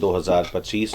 2025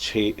6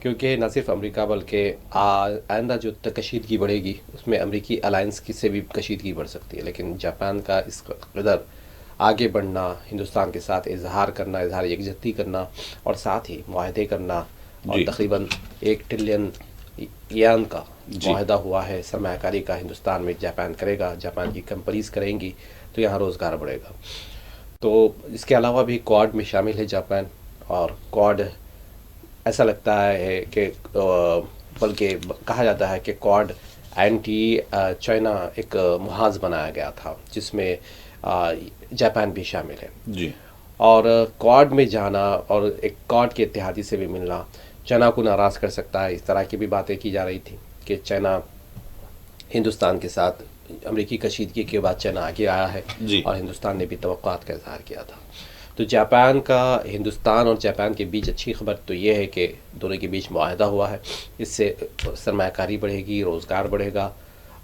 کیونکہ نہ صرف امریکہ بلکہ آئندہ جو کشیدگی بڑھے گی اس میں امریکی الائنس کی سے بھی کشیدگی بڑھ سکتی ہے، لیکن جاپان کا اس قدر آگے بڑھنا، ہندوستان کے ساتھ اظہار یکجہتی کرنا اور ساتھ ہی معاہدے کرنا، اور جی تقریباً 1 ٹریلین ین کا جی معاہدہ ہوا ہے سرمایہ کاری کا، ہندوستان میں جاپان کرے گا، جاپان کی کمپنیز کریں گی تو یہاں روزگار بڑھے گا۔ تو اس کے علاوہ بھی کوڈ میں شامل ہے جاپان، اور کوڈ ایسا لگتا ہے کہ بلکہ کہا جاتا ہے کہ کوڈ اینٹی چائنا ایک محاذ بنایا گیا تھا جس میں جاپان بھی شامل ہے، جی اور کوڈ میں جانا اور ایک کوڈ کے اتحادی سے بھی ملنا چائنا کو ناراض کر سکتا ہے۔ اس طرح کی بھی باتیں کی جا رہی تھی کہ چائنا ہندوستان کے ساتھ امریکی کشیدگی کے بعد چائنا آگے آیا ہے، جی اور ہندوستان نے بھی توقعات کا اظہار کیا تھا۔ تو جاپان کا، ہندوستان اور جاپان کے بیچ اچھی خبر تو یہ ہے کہ دونوں کے بیچ معاہدہ ہوا ہے، اس سے سرمایہ کاری بڑھے گی، روزگار بڑھے گا،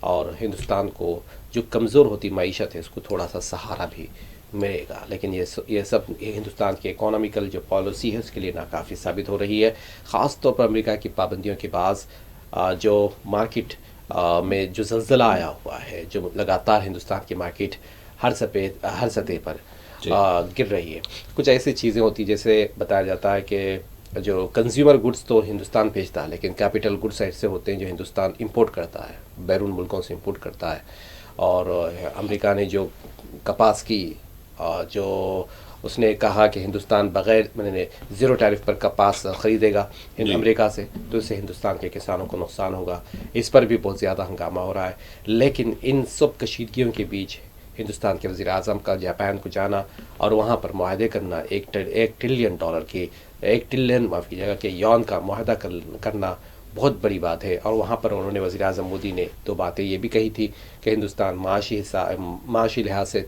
اور ہندوستان کو جو کمزور ہوتی معیشت ہے اس کو تھوڑا سا سہارا بھی ملے گا۔ لیکن یہ سب ہندوستان کی اکانومیکل جو پالیسی ہے اس کے لیے ناکافی ثابت ہو رہی ہے، خاص طور پر امریکہ کی پابندیوں کے بعد جو مارکیٹ میں جو زلزلہ آیا ہوا ہے، جو لگاتار ہندوستان کی مارکیٹ ہر سطح پر جی گر رہی ہے۔ کچھ ایسی چیزیں ہوتی جیسے بتایا جاتا ہے کہ جو کنزیومر گڈس تو ہندوستان بھیجتا ہے، لیکن کیپٹل گڈس ایسے ہوتے ہیں جو ہندوستان امپورٹ کرتا ہے، بیرون ملکوں سے امپورٹ کرتا ہے۔ اور امریکہ نے جو کپاس کی جو اس نے کہا کہ ہندوستان بغیر زیرو ٹیرف پر کپاس خریدے گا جی امریکہ سے، تو اس سے ہندوستان کے کسانوں کو نقصان ہوگا، اس پر بھی بہت زیادہ ہنگامہ ہو رہا ہے۔ لیکن ان سب کشیدگیوں کے بیچ ہندوستان کے وزیر اعظم کا جاپان کو جانا اور وہاں پر معاہدے کرنا، $1 ٹریلین کی 1 ٹریلین معاف کیجیے گا کہ یون کا معاہدہ کرنا بہت بڑی بات ہے۔ اور وہاں پر انہوں نے، وزیر اعظم مودی نے 2 باتیں یہ بھی کہی تھی کہ ہندوستان معاشی لحاظ سے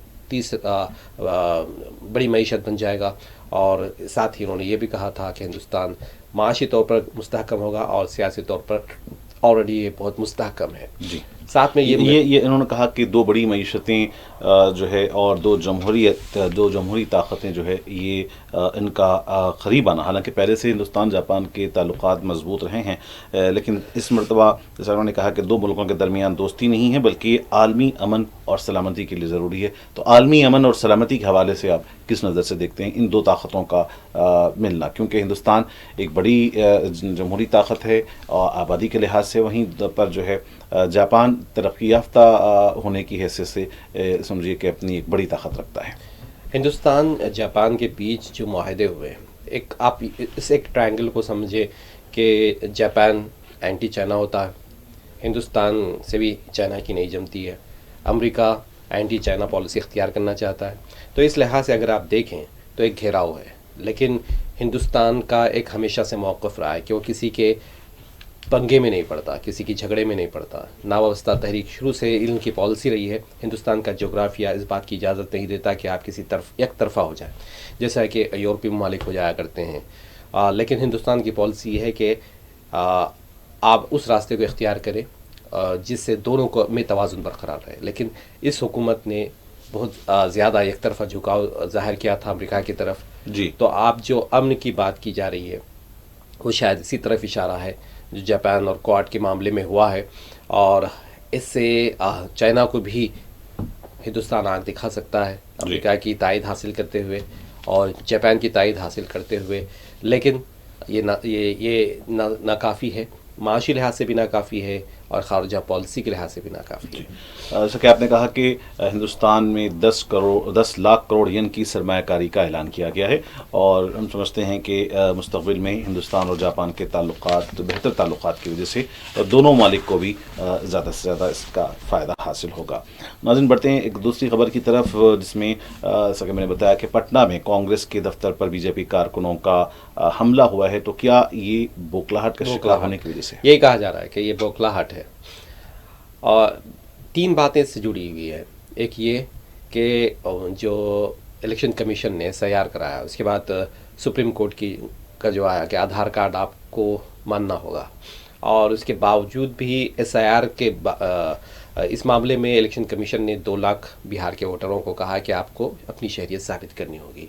بڑی معیشت بن جائے گا، اور ساتھ ہی انہوں نے یہ بھی کہا تھا کہ ہندوستان معاشی طور پر مستحکم ہوگا اور سیاسی طور پر آلریڈی یہ بہت مستحکم ہے۔ جی ساتھ میں یہ انہوں نے کہا کہ 2 بڑی معیشتیں جو ہے اور 2 جمہوری طاقتیں جو ہے یہ ان کا قریب آنا، حالانکہ پہلے سے ہندوستان جاپان کے تعلقات مضبوط رہے ہیں، لیکن اس مرتبہ جیسا انہوں نے کہا کہ 2 ملکوں کے درمیان دوستی نہیں ہے بلکہ یہ عالمی امن اور سلامتی کے لیے ضروری ہے۔ تو عالمی امن اور سلامتی کے حوالے سے آپ کس نظر سے دیکھتے ہیں ان 2 طاقتوں کا ملنا؟ کیونکہ ہندوستان ایک بڑی جمہوری طاقت ہے اور آبادی کے لحاظ سے، وہیں پر جو ہے جاپان ترقی یافتہ ہونے کی حیثیت سے سمجھیے کہ اپنی ایک بڑی طاقت رکھتا ہے۔ ہندوستان جاپان کے بیچ جو معاہدے ہوئے ہیں، آپ اس ایک ٹرائنگل کو سمجھے کہ جاپان اینٹی چائنا ہوتا ہے، ہندوستان سے بھی چائنا کی نہیں جمتی ہے، امریکہ اینٹی چائنا پالیسی اختیار کرنا چاہتا ہے۔ تو اس لحاظ سے اگر آپ دیکھیں تو ایک گھیراؤ ہے، لیکن ہندوستان کا ایک ہمیشہ سے موقف رہا ہے کہ وہ کسی کے پنگے میں نہیں پڑتا، کسی کی جھگڑے میں نہیں پڑتا۔ ناوابستہ تحریک شروع سے ان کی پالیسی رہی ہے۔ ہندوستان کا جغرافیہ اس بات کی اجازت نہیں دیتا کہ آپ کسی طرف یک طرفہ ہو جائیں، جیسا کہ یورپی ممالک ہو جایا کرتے ہیں، لیکن ہندوستان کی پالیسی یہ ہے کہ آپ اس راستے کو اختیار کریں جس سے دونوں کو میں توازن برقرار رہے۔ لیکن اس حکومت نے بہت زیادہ یک طرفہ جھکاؤ ظاہر کیا تھا امریکہ کی طرف۔ جی تو آپ جو امن کی بات کی جا رہی ہے وہ شاید اسی طرف اشارہ ہے جو جاپان اور کوڈ کے معاملے میں ہوا ہے، اور اس سے چائنا کو بھی ہندوستان آنکھ دکھا سکتا ہے امریکہ کی تائید حاصل کرتے ہوئے اور جاپان کی تائید حاصل کرتے ہوئے۔ لیکن یہ ناکافی ہے، معاشی لحاظ سے بھی ناکافی ہے اور خارجہ پالیسی کے لحاظ سے بھی ناکافی ہے۔ جیسا کہ آپ نے کہا کہ ہندوستان میں 10 لاکھ کروڑ ین کی سرمایہ کاری کا اعلان کیا گیا ہے، اور ہم سمجھتے ہیں کہ مستقبل میں ہندوستان اور جاپان کے تعلقات، بہتر تعلقات کی وجہ سے دونوں ممالک کو بھی زیادہ سے زیادہ اس کا فائدہ حاصل ہوگا۔ ناظرین، بڑھتے ہیں ایک دوسری خبر کی طرف، جس میں جیسا کہ میں نے بتایا کہ پٹنہ میں کانگریس کے دفتر پر BJP کارکنوں کا حملہ ہوا ہے۔ تو کیا یہ بوکھلاہٹ کا شکار ہونے کی وجہ سے؟ یہی کہا جا رہا ہے کہ یہ بوکھلاہٹ ہے، اور 3 باتیں اس سے جڑی ہوئی ہے۔ ایک یہ کہ جو الیکشن کمیشن نے SIR کرایا، اس کے بعد سپریم کورٹ کا جو آیا کہ آدھار کارڈ آپ کو ماننا ہوگا، اور اس کے باوجود بھی SIR کے اس معاملے میں الیکشن کمیشن نے 2 لاکھ بہار کے ووٹروں کو کہا کہ آپ کو اپنی شہریت ثابت کرنی ہوگی۔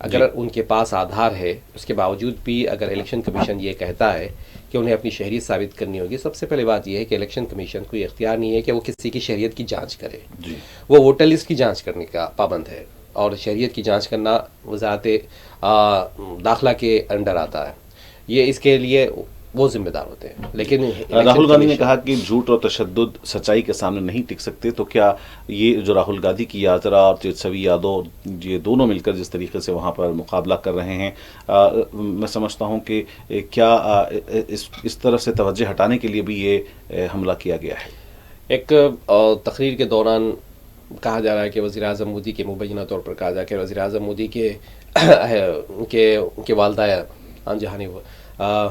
اگر ان کے پاس آدھار ہے، اس کے باوجود بھی اگر الیکشن کمیشن یہ کہتا ہے کہ انہیں اپنی شہریت ثابت کرنی ہوگی، سب سے پہلے بات یہ ہے کہ الیکشن کمیشن کو یہ اختیار نہیں ہے کہ وہ کسی کی شہریت کی جانچ کرے. وہ ووٹر لسٹ کی جانچ کرنے کا پابند ہے، اور شہریت کی جانچ کرنا وزارت داخلہ کے انڈر آتا ہے. یہ اس کے لیے وہ ذمہ دار ہوتے ہیں. لیکن راہل گاندھی نے کہا کہ جھوٹ اور تشدد سچائی کے سامنے نہیں ٹک سکتے، تو کیا یہ جو راہل گاندھی کی یاترا اور تیجسوی یادو یہ دونوں مل کر جس طریقے سے وہاں پر مقابلہ کر رہے ہیں، میں سمجھتا ہوں کہ کیا اس طرف سے توجہ ہٹانے کے لیے بھی یہ حملہ کیا گیا ہے؟ ایک تقریر کے دوران کہا جا رہا ہے کہ وزیر اعظم مودی کے مبینہ طور پر کہا جا کہ وزیر اعظم مودی کے والدہ جہانی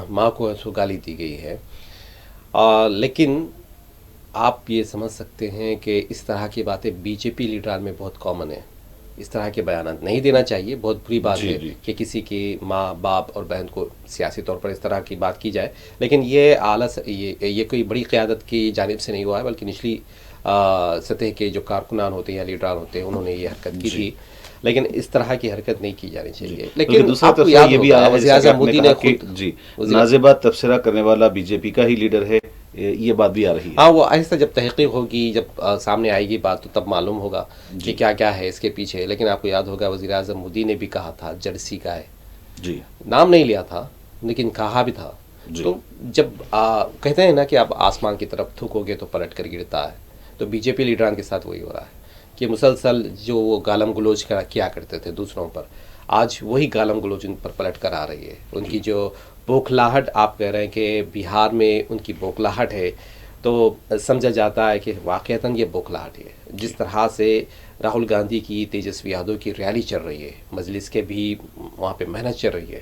ماں کو گالی دی گئی ہے. لیکن آپ یہ سمجھ سکتے ہیں کہ اس طرح کی باتیں بی جے پی لیڈران میں بہت کامن ہیں. اس طرح کے بیانات نہیں دینا چاہیے. بہت بری بات ہے کہ کسی کی ماں باپ اور بہن کو سیاسی طور پر اس طرح کی بات کی جائے. لیکن یہ کوئی بڑی قیادت کی جانب سے نہیں ہوا ہے، بلکہ نچلی سطح کے جو کارکنان ہوتے ہیں یا لیڈران ہوتے ہیں انہوں نے یہ حرکت کی تھی. لیکن اس طرح کی حرکت نہیں کی جانی چاہیے. لیکن دوسرا طرف یہ بھی وزیر اعظم مودی نے نازیبہ تبصرہ کرنے والا بی جے پی کا ہی لیڈر ہے، یہ بات بھی آ رہی ہے. ہاں، وہ آہستہ جب تحقیق ہوگی، جب سامنے آئے گی بات، تو تب معلوم ہوگا کہ کیا کیا ہے اس کے پیچھے. لیکن آپ کو یاد ہوگا وزیر اعظم مودی نے بھی کہا تھا جرسی کا ہے، نام نہیں لیا تھا لیکن کہا بھی تھا. تو جب کہتے ہیں نا کہ آپ آسمان کی طرف تھوکو گے تو پلٹ کر گرتا ہے، تو بی جے پی لیڈران کے ساتھ وہی ہو رہا ہے کہ مسلسل جو وہ گالم گلوچ کیا کرتے تھے دوسروں پر، آج وہی گالم گلوچ ان پر پلٹ کر آ رہی ہے. ان کی جو بوکھلاہٹ آپ کہہ رہے ہیں کہ بہار میں ان کی بوکھلاہٹ ہے، تو سمجھا جاتا ہے کہ واقعتاً یہ بوکھلاہٹ ہے. جس طرح سے راہل گاندھی کی تیجسوی یادو کی ریلی چل رہی ہے، مجلس کے بھی وہاں پہ محنت چل رہی ہے،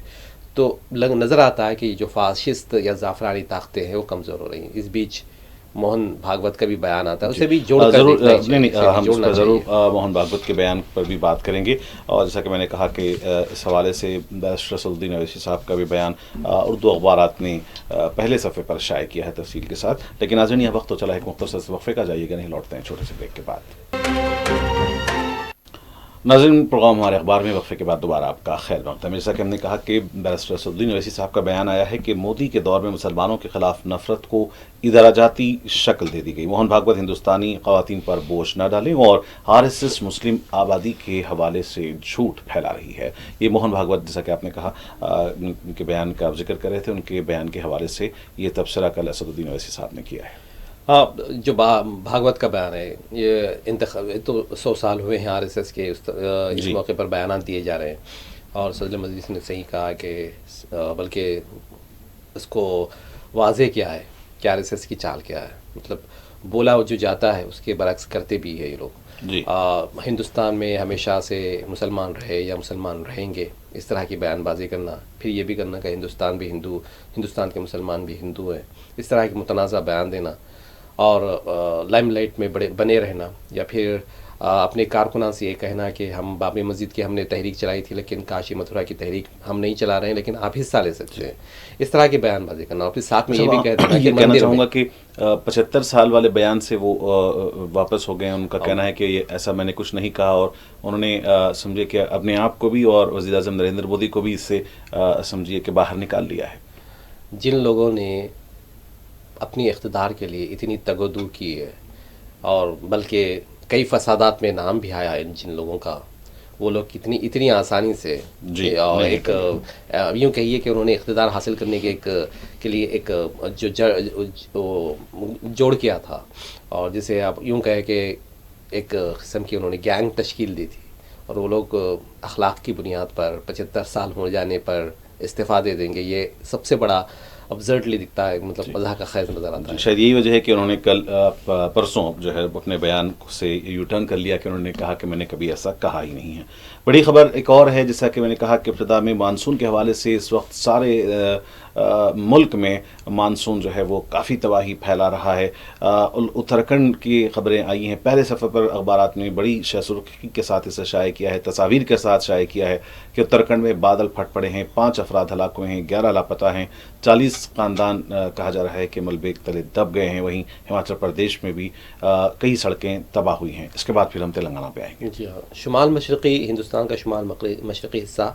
تو نظر آتا ہے کہ جو فاشسٹ یا زعفرانی طاقتیں ہیں وہ کمزور ہو رہی ہیں. اس بیچ موہن بھاگوت کا بھی بیان آتا ہے، اسے بھی جوڑ کر ہم اس پر ضرور موہن بھاگوت کے بیان پر بھی بات کریں گے. اور جیسا کہ میں نے کہا کہ اس حوالے سے بیرسٹر اسد الدین اویسی صاحب کا بھی بیان اردو اخبارات نے پہلے صفحے پر شائع کیا ہے تفصیل کے ساتھ. لیکن ناظرین، یہ وقت تو چلا ایک مختصر سے وقفے کا، جائیے گا نہیں، لوٹتے ہیں چھوٹے سے بریک کے بعد. ناظرین، پروگرام ہمارے اخبار میں وقفے کے بعد دوبارہ آپ کا خیر مقدم ہے. جیسا کہ ہم نے کہا کہ بیرسٹر اسد الدین اویسی صاحب کا بیان آیا ہے کہ مودی کے دور میں مسلمانوں کے خلاف نفرت کو ادراجاتی شکل دے دی گئی. موہن بھاگوت ہندوستانی خواتین پر بوجھ نہ ڈالیں اور RSS مسلم آبادی کے حوالے سے جھوٹ پھیلا رہی ہے. یہ موہن بھاگوت، جیسا کہ آپ نے کہا، ان کے بیان کا ذکر کر رہے تھے، ان کے بیان کے حوالے سے یہ تبصرہ کل اسد الدین اویسی صاحب نے کیا ہے. ہاں، جو بھاگوت کا بیان ہے، یہ انتخاب تو 100 سال ہوئے ہیں RSS کے، اس موقع پر بیانات دیے جا رہے ہیں. اور صدر مجلس نے صحیح کہا کہ بلکہ اس کو واضح کیا ہے کہ RSS کی چال کیا ہے. مطلب بولا جو جاتا ہے اس کے برعکس کرتے بھی ہے یہ لوگ. ہندوستان میں ہمیشہ سے مسلمان رہے یا مسلمان رہیں گے، اس طرح کی بیان بازی کرنا، پھر یہ بھی کرنا کہ ہندوستان بھی ہندوستان کے مسلمان بھی ہندو ہیں، اس طرح کی متنازع بیان دینا اور لائم لائٹ میں بنے رہنا، یا پھر اپنے کارکنان سے یہ کہنا کہ ہم بابری مسجد کی ہم نے تحریک چلائی تھی لیکن کاشی متھرا کی تحریک ہم نہیں چلا رہے ہیں، لیکن آپ حصہ لے سکتے ہیں. اس طرح کی بیان بازی کرنا. اور پھر ساتھ میں یہ بھی کہنا چاہوں گا کہ 75 سال والے بیان سے وہ واپس ہو گئے ہیں. ان کا کہنا ہے کہ یہ ایسا میں نے کچھ نہیں کہا، اور انہوں نے سمجھے کہ اپنے آپ کو بھی اور وزیر اعظم نریندر مودی کو بھی اس سے سمجھیے کہ باہر نکال لیا ہے. جن لوگوں نے اپنی اقتدار کے لیے اتنی تگودو کی ہے، اور بلکہ کئی فسادات میں نام بھی آیا ہے جن لوگوں کا، وہ لوگ اتنی آسانی سے اور ایک یوں کہیے کہ انہوں نے اقتدار حاصل کرنے کے لیے ایک جو جوڑ کیا تھا، اور جسے آپ یوں کہیں کہ ایک قسم کی انہوں نے گینگ تشکیل دی تھی، اور وہ لوگ اخلاق کی بنیاد پر 75 سال ہو جانے پر استعفیٰ دے دیں گے. یہ سب سے بڑا ابزرٹلی دکھتا ہے، مطلب مزاح کا خیز نظر آتا ہے. شاید یہی وجہ ہے کہ انہوں نے کل پرسوں جو ہے اپنے بیان سے یو ٹرن کر لیا کہ انہوں نے کہا کہ میں نے کبھی ایسا کہا ہی نہیں ہے. بڑی خبر ایک اور ہے، جیسا کہ میں نے کہا کہ ابتدا میں مانسون کے حوالے سے اس وقت سارے ملک میں مانسون جو ہے وہ کافی تباہی پھیلا رہا ہے. اتراکھنڈ کی خبریں آئی ہیں پہلے صفحے پر اخبارات نے بڑی سرخی کے ساتھ اسے شائع کیا ہے, تصاویر کے ساتھ شائع کیا ہے کہ اتراکھنڈ میں بادل پھٹ پڑے ہیں, 5 افراد ہلاک ہوئے ہیں, 11 لاپتہ ہیں, 40 خاندان کہا جا رہا ہے کہ ملبے کے تلے دب گئے ہیں. وہیں ہماچل پردیش میں بھی کئی سڑکیں تباہ ہوئی ہیں. اس کے بعد پھر ہم تلنگانہ پہ آئیں گے. جی ہاں, شمال مشرقی ہندوستان کا شمال مشرقی حصہ,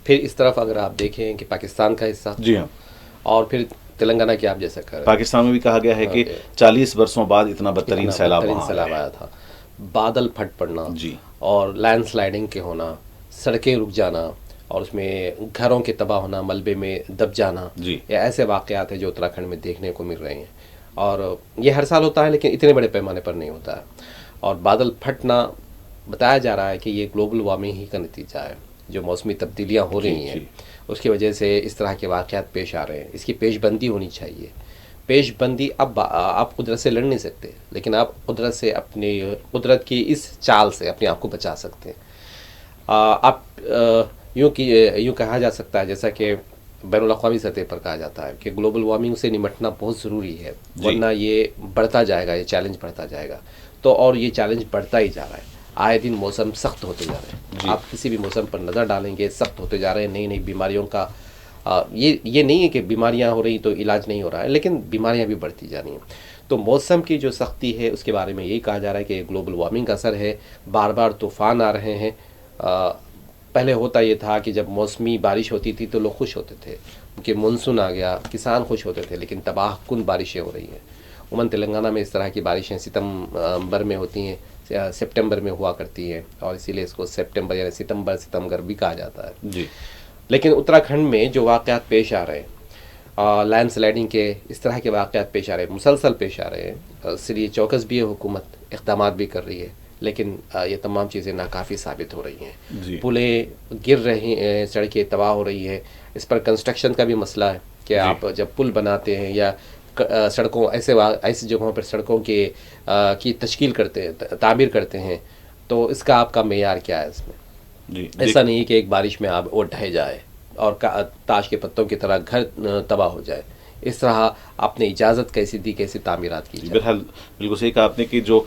پھر اس طرف اگر آپ دیکھیں کہ پاکستان کا حصہ, جی ہاں, اور پھر تلنگانہ کی آپ جیسا کر رہے ہیں, پاکستان میں بھی کہا گیا ہے کہ 40 برسوں بعد اتنا بدترین سیلاب آیا تھا. بادل پھٹ پڑنا, جی, اور لینڈ سلائڈنگ کے ہونا, سڑکیں رک جانا, اور اس میں گھروں کے تباہ ہونا, ملبے میں دب جانا, جی, یہ ایسے واقعات ہیں جو اتراکھنڈ میں دیکھنے کو مل رہے ہیں. اور یہ ہر سال ہوتا ہے لیکن اتنے بڑے پیمانے پر نہیں ہوتا ہے. اور بادل پھٹنا بتایا جا رہا ہے کہ یہ گلوبل وارمنگ ہی کا نتیجہ ہے. جو موسمی تبدیلیاں ہو رہی ہیں اس کی وجہ سے اس طرح کے واقعات پیش آ رہے ہیں. اس کی پیش بندی ہونی چاہیے. پیش بندی اب آپ قدرت سے لڑ نہیں سکتے, لیکن آپ قدرت سے اپنی قدرت کی اس چال سے اپنے آپ کو بچا سکتے ہیں. آپ یوں کہا جا سکتا ہے جیسا کہ بین الاقوامی سطح پر کہا جاتا ہے کہ گلوبل وارمنگ سے نمٹنا بہت ضروری ہے, ورنہ یہ بڑھتا جائے گا, یہ چیلنج بڑھتا جائے گا. تو اور یہ چیلنج بڑھتا ہی جا رہا ہے. آئے دن موسم سخت ہوتے جا رہے ہیں. آپ کسی بھی موسم پر نظر ڈالیں گے سخت ہوتے جا رہے ہیں. نئی نئی بیماریوں کا یہ نہیں ہے کہ بیماریاں ہو رہی تو علاج نہیں ہو رہا ہے, لیکن بیماریاں بھی بڑھتی جا رہی ہیں. تو موسم کی جو سختی ہے اس کے بارے میں یہی کہا جا رہا ہے کہ گلوبل وارمنگ کا اثر ہے. بار بار طوفان آ رہے ہیں. پہلے ہوتا یہ تھا کہ جب موسمی بارش ہوتی تھی تو لوگ خوش ہوتے تھے کہ مونسون آ گیا, کسان خوش ہوتے تھے, لیکن تباہ کن بارشیں ہو رہی ہیں. عموماً تلنگانہ میں اس طرح کی بارشیں ستمبر میں ہوتی ہیں, سپٹمبر میں ہوا کرتی ہیں, اور اسی لیے اس کو سپٹمبر یعنی ستمبر بھی کہا جاتا ہے. جی, لیکن اتراکھنڈ میں جو واقعات پیش آ رہے ہیں, لینڈ سلائڈنگ کے اس طرح کے واقعات پیش آ رہے ہیں, مسلسل پیش آ رہے ہیں. اس لیے چوکس بھی ہے حکومت, اقدامات بھی کر رہی ہے, لیکن یہ تمام چیزیں ناکافی ثابت ہو رہی ہیں. پلیں گر رہی ہیں, سڑکیں تباہ ہو رہی ہے. اس پر کنسٹرکشن کا بھی مسئلہ ہے کہ آپ جب پل بناتے ہیں یا سڑکوں ایسی جگہوں پر سڑکوں کی تشکیل کرتے ہیں, تعمیر کرتے ہیں, تو اس کا آپ کا معیار کیا ہے اس میں؟ ایسا نہیں کہ ایک بارش میں آپ وہ ڈھہ جائے اور تاش کے پتوں کی طرح گھر تباہ ہو جائے. اس طرح آپ نے اجازت کیسی دی, کیسی تعمیرات کی؟ بہرحال بالکل صحیح کہا آپ نے کہ جو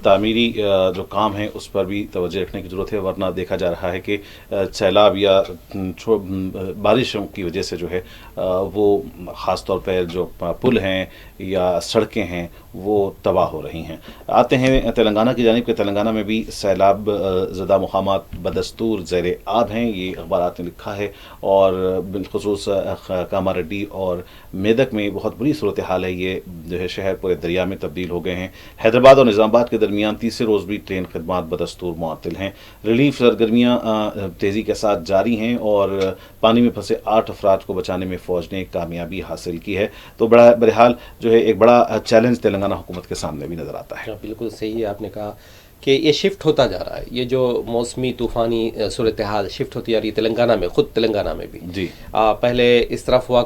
تعمیری جو کام ہے اس پر بھی توجہ رکھنے کی ضرورت ہے, ورنہ دیکھا جا رہا ہے کہ سیلاب یا بارشوں کی وجہ سے جو ہے وہ خاص طور پہ جو پل ہیں یا سڑکیں ہیں وہ تباہ ہو رہی ہیں. آتے ہیں تلنگانہ کی جانب کہ تلنگانہ میں بھی سیلاب زدہ مقامات بدستور زیر آب ہیں, یہ اخبارات نے لکھا ہے. اور بالخصوص کاماریڈی اور میدک میں بہت بری صورتحال ہے. یہ جو ہے شہر پورے دریا میں تبدیل ہو گئے ہیں. حیدرآباد اور نظام آباد کے درمیان تیسرے روز بھی ٹرین خدمات بدستور معطل ہیں. ریلیف سرگرمیاں تیزی کے ساتھ جاری ہیں اور پانی میں پھنسے 8 افراد کو بچانے میں فوج نے کامیابی حاصل کی ہے. تو بہرحال جو ہے ایک بڑا چیلنج تلنگانہ حکومت کے سامنے بھی نظر آتا ہے. بالکل صحیح ہے, آپ نے کہا کہ یہ شفٹ ہوتا جا رہا ہے. یہ جو موسمی طوفانی صورتحال شفٹ ہوتی جا رہی ہے تلنگانہ میں, خود تلنگانہ میں بھی. جی, پہلے اس طرف ہوا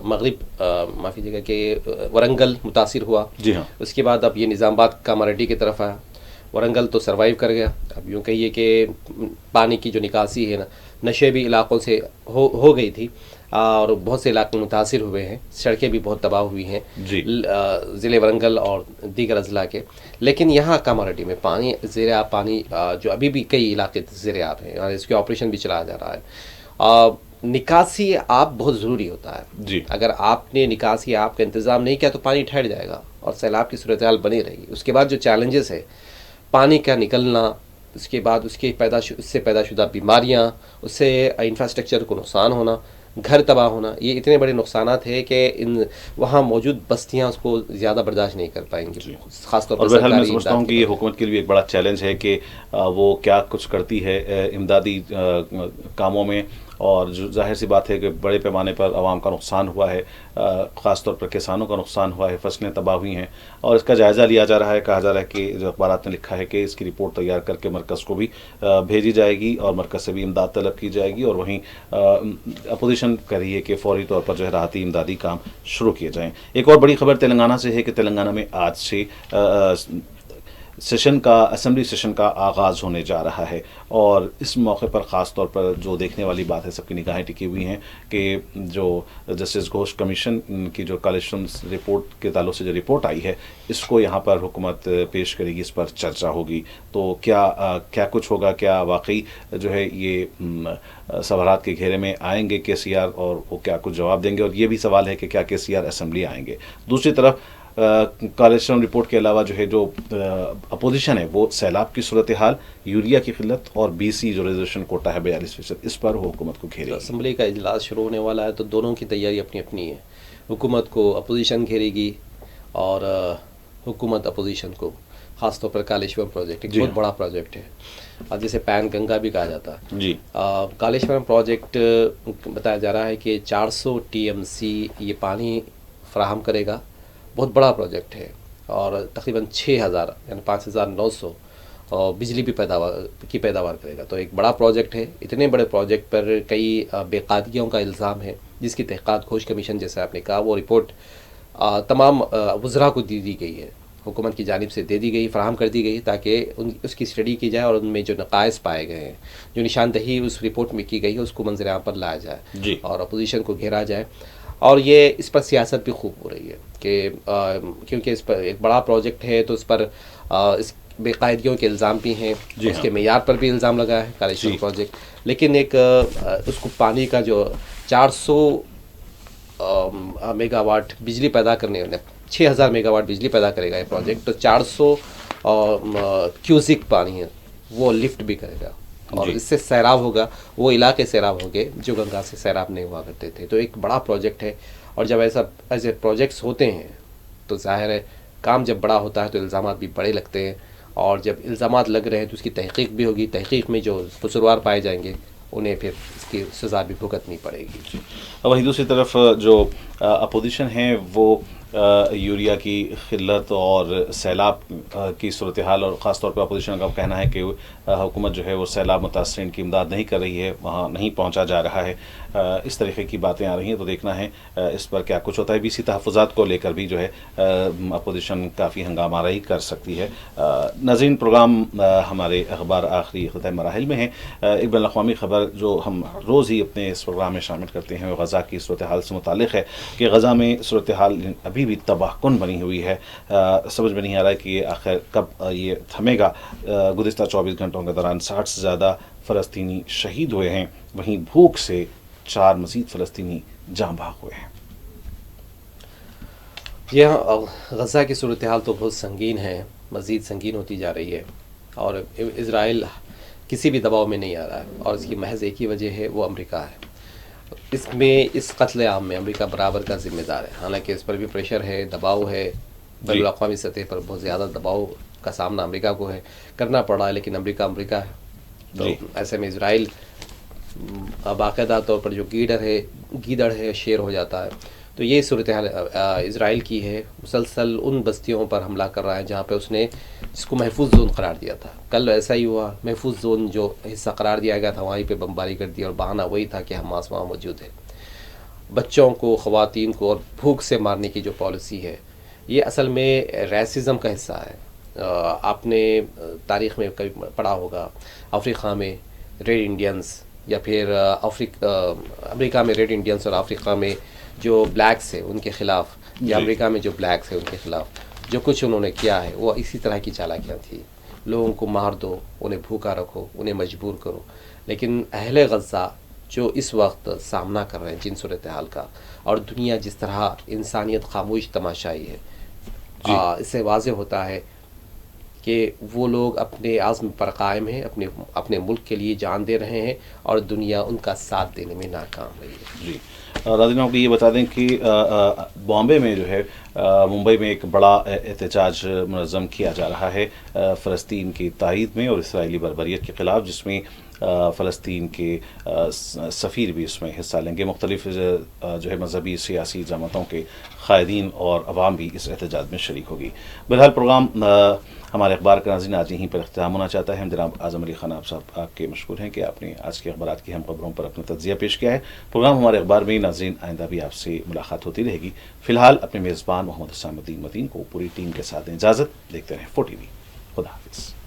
مغرب معافی جگہ کہ ورنگل متاثر ہوا. جی ہاں, اس کے بعد اب یہ نظام آباد کاماریڈی کی طرف آیا. ورنگل تو سروائیو کر گیا. اب یوں کہیے کہ پانی کی جو نکاسی ہے نا, نشیبی علاقوں سے ہو گئی تھی اور بہت سے علاقے متاثر ہوئے ہیں. سڑکیں بھی بہت تباہ ہوئی ہیں ضلع ورنگل اور دیگر اضلاع کے. لیکن یہاں کاماریڈی میں پانی زیر آب, پانی جو ابھی بھی کئی علاقے زیر آب ہیں اور اس کے آپریشن بھی چلایا جا رہا ہے. نکاسی آب بہت ضروری ہوتا ہے. جی, اگر آپ نے نکاسی آب کا انتظام نہیں کیا تو پانی ٹھہر جائے گا اور سیلاب کی صورتحال بنی رہے گی. اس کے بعد جو چیلنجز ہے, پانی کا نکلنا, اس کے بعد اس سے پیدا شدہ بیماریاں, اس سے انفراسٹرکچر کو نقصان ہونا, گھر تباہ ہونا, یہ اتنے بڑے نقصانات ہیں کہ وہاں موجود بستیاں اس کو زیادہ برداشت نہیں کر پائیں گی. خاص طور پر بہرحال میں سمجھتا ہوں کہ یہ حکومت کے لیے ایک بڑا چیلنج ہے کہ وہ کیا کچھ کرتی ہے امدادی کاموں میں. اور جو ظاہر سی بات ہے کہ بڑے پیمانے پر عوام کا نقصان ہوا ہے, خاص طور پر کسانوں کا نقصان ہوا ہے, فصلیں تباہ ہوئی ہیں اور اس کا جائزہ لیا جا رہا ہے. کہا جا رہا ہے کہ جو اخبارات نے لکھا ہے کہ اس کی رپورٹ تیار کر کے مرکز کو بھی بھیجی جائے گی اور مرکز سے بھی امداد طلب کی جائے گی. اور وہیں اپوزیشن کہہ رہی ہے کہ فوری طور پر جو ہے راحتی امدادی کام شروع کیے جائیں. ایک اور بڑی خبر تلنگانہ سے ہے کہ تلنگانہ میں آج سے سیشن کا اسمبلی سیشن کا آغاز ہونے جا رہا ہے، اور اس موقع پر خاص طور پر جو دیکھنے والی بات ہے، سب کی نگاہیں ٹکی ہوئی ہیں کہ جو جسٹس گھوش کمیشن کی جو کالیشنز رپورٹ کے تعلق سے جو رپورٹ آئی ہے، اس کو یہاں پر حکومت پیش کرے گی، اس پر چرچا ہوگی. تو کیا کچھ ہوگا، کیا واقعی جو ہے یہ سوالات کے گھیرے میں آئیں گے کے سی آر، اور وہ کیا کچھ جواب دیں گے. اور یہ بھی سوال ہے کہ کیا کے سی آر اسمبلی آئیں گے. دوسری طرف کالیشن رپورٹ کے علاوہ جو ہے جو اپوزیشن ہے، وہ سیلاب کی صورتحال، یوریا کی قلت اور بی سی جو ریزرویشن کوٹا ہے 42%، اس پر وہ حکومت کو گھیرے گی. اسمبلی کا اجلاس شروع ہونے والا ہے، تو دونوں کی تیاری اپنی اپنی ہے. حکومت کو اپوزیشن گھیرے گی، اور حکومت اپوزیشن کو، خاص طور پر کالیشورم پروجیکٹ ایک بہت بڑا پروجیکٹ ہے، اور جسے پین گنگا بھی کہا جاتا ہے. جی. کالیشورم پروجیکٹ بتایا جا رہا ہے کہ 400 TMC یہ پانی فراہم کرے گا. بہت بڑا پروجیکٹ ہے، اور تقریباً 6000 یعنی 5900 بجلی بھی پیداوار کرے گا. تو ایک بڑا پروجیکٹ ہے. اتنے بڑے پروجیکٹ پر کئی بے قاعدگیوں کا الزام ہے، جس کی تحقیقات گھوش کمیشن جیسے آپ نے کہا، وہ رپورٹ تمام وزراء کو دی گئی ہے، حکومت کی جانب سے دے دی گئی، فراہم کر دی گئی، تاکہ اس کی اسٹڈی کی جائے، اور ان میں جو نقائص پائے گئے ہیں، جو نشاندہی اس رپورٹ میں کی گئی ہے، اس کو منظر عام پر لایا جائے. جی. اور اپوزیشن کو گھیرا جائے. اور یہ اس پر سیاست بھی خوب ہو رہی ہے کہ کیونکہ اس پر ایک بڑا پروجیکٹ ہے، تو اس پر اس بے قاعدگیوں کے الزام بھی ہیں. اس کے معیار پر بھی الزام لگا ہے کالیشورم پروجیکٹ. لیکن ایک اس کو پانی کا جو 400 میگا واٹ بجلی پیدا کرنے، 6000 میگا واٹ بجلی پیدا کرے گا یہ پروجیکٹ، تو 400 کیوسک پانی ہے وہ لفٹ بھی کرے گا. اور اس سے سیراب ہوگا، وہ علاقے سیراب ہوں گے جو گنگا سے سیراب نہیں ہوا کرتے تھے. تو ایک بڑا پروجیکٹ ہے. اور جب ایسے پروجیکٹس ہوتے ہیں، تو ظاہر ہے کام جب بڑا ہوتا ہے تو الزامات بھی بڑے لگتے ہیں. اور جب الزامات لگ رہے ہیں تو اس کی تحقیق بھی ہوگی. تحقیق میں جو قصوروار پائے جائیں گے، انہیں پھر اس کی سزا بھی بھگتنی پڑے گی. وہیں دوسری طرف جو اپوزیشن ہیں، وہ یوریا کی قلت اور سیلاب کی صورتحال، اور خاص طور پر اپوزیشن کا کہنا ہے کہ حکومت جو ہے وہ سیلاب متاثرین کی امداد نہیں کر رہی ہے، وہاں نہیں پہنچا جا رہا ہے. اس طریقے کی باتیں آ رہی ہیں. تو دیکھنا ہے اس پر کیا کچھ ہوتا ہے. بی سی تحفظات کو لے کر بھی جو ہے اپوزیشن کافی ہنگامہ آرائی کر سکتی ہے. ناظرین، پروگرام ہمارے اخبار آخری خطۂ مراحل میں ہیں. ایک بین الاقوامی خبر جو ہم روز ہی اپنے اس پروگرام میں شامل کرتے ہیں، وہ غزہ کی صورتحال سے متعلق ہے کہ غزہ میں صورتحال ابھی بھی تباہ کن بنی ہوئی ہے. سمجھ میں نہیں آ رہا ہے کہ یہ آخر کب یہ تھمے گا. گزشتہ 24 گھنٹوں کے دوران 60 سے زیادہ فلسطینی شہید ہوئے ہیں. وہیں بھوک سے 4 مزید فلسطینی جاں بحق ہوئے ہیں. یہاں غزہ کی صورتحال تو بہت سنگین ہے، مزید سنگین ہوتی جا رہی ہے، اور اسرائیل کسی بھی دباؤ میں نہیں آ رہا ہے. اور اس کی محض ایک ہی وجہ ہے، وہ امریکہ ہے. اس قتل عام میں امریکہ برابر کا ذمہ دار ہے. حالانکہ اس پر بھی پریشر ہے، دباؤ ہے، بین الاقوامی سطح پر بہت زیادہ دباؤ کا سامنا امریکہ کو ہے کرنا پڑا ہے. لیکن امریکہ ہے. تو ایسے میں اسرائیل باقاعدہ طور پر جو گیدڑ ہے، شیر ہو جاتا ہے. تو یہ صورتحال اسرائیل کی ہے. مسلسل ان بستیوں پر حملہ کر رہا ہے جہاں پہ اس نے جس کو محفوظ زون قرار دیا تھا. کل ایسا ہی ہوا، محفوظ زون جو حصہ قرار دیا گیا تھا وہیں پہ بمباری کر دی، اور بہانہ وہی تھا کہ حماس وہاں موجود ہے. بچوں کو، خواتین کو اور بھوک سے مارنے کی جو پالیسی ہے، یہ اصل میں ریسزم کا حصہ ہے. آپ نے تاریخ میں کبھی پڑھا ہوگا، افریقہ میں ریڈ انڈینز، یا پھر امریکہ میں ریڈ انڈینز اور افریقہ میں جو بلیکس ہیں ان کے خلاف، یا امریکہ میں جو بلیکس ہیں ان کے خلاف جو کچھ انہوں نے کیا ہے، وہ اسی طرح کی چالاکیاں تھیں. لوگوں کو مار دو، انہیں بھوکا رکھو، انہیں مجبور کرو. لیکن اہل غزہ جو اس وقت سامنا کر رہے ہیں جن صورتحال کا، اور دنیا جس طرح انسانیت خاموش تماشائی ہے، اس سے واضح ہوتا ہے کہ وہ لوگ اپنے عزم پر قائم ہیں، اپنے ملک کے لیے جان دے رہے ہیں، اور دنیا ان کا ساتھ دینے میں ناکام رہی ہے. جی. ناظرین، آپ کو یہ بتا دیں کہ بامبے میں جو ہے، ممبئی میں ایک بڑا احتجاج منظم کیا جا رہا ہے فلسطین کی تائید میں اور اسرائیلی بربریت کے خلاف، جس میں فلسطین کے سفیر بھی اس میں حصہ لیں گے. مختلف جو ہے مذہبی سیاسی جماعتوں کے قائدین اور عوام بھی اس احتجاج میں شریک ہوگی. بہرحال پروگرام ہمارے اخبار کا ناظرین آج یہیں پر اختتام ہونا چاہتا ہے. ہم جناب اعظم علی خان صاحب آپ کے مشکور ہیں کہ آپ نے آج کے اخبارات کی ہم خبروں پر اپنا تجزیہ پیش کیا ہے. پروگرام ہمارے اخبار میں ناظرین آئندہ بھی آپ سے ملاقات ہوتی رہے گی. فی الحال اپنے میزبان محمد حسام الدین متین کو پوری ٹیم کے ساتھ اجازت. دیکھتے رہیں 4 TV. خدا حافظ.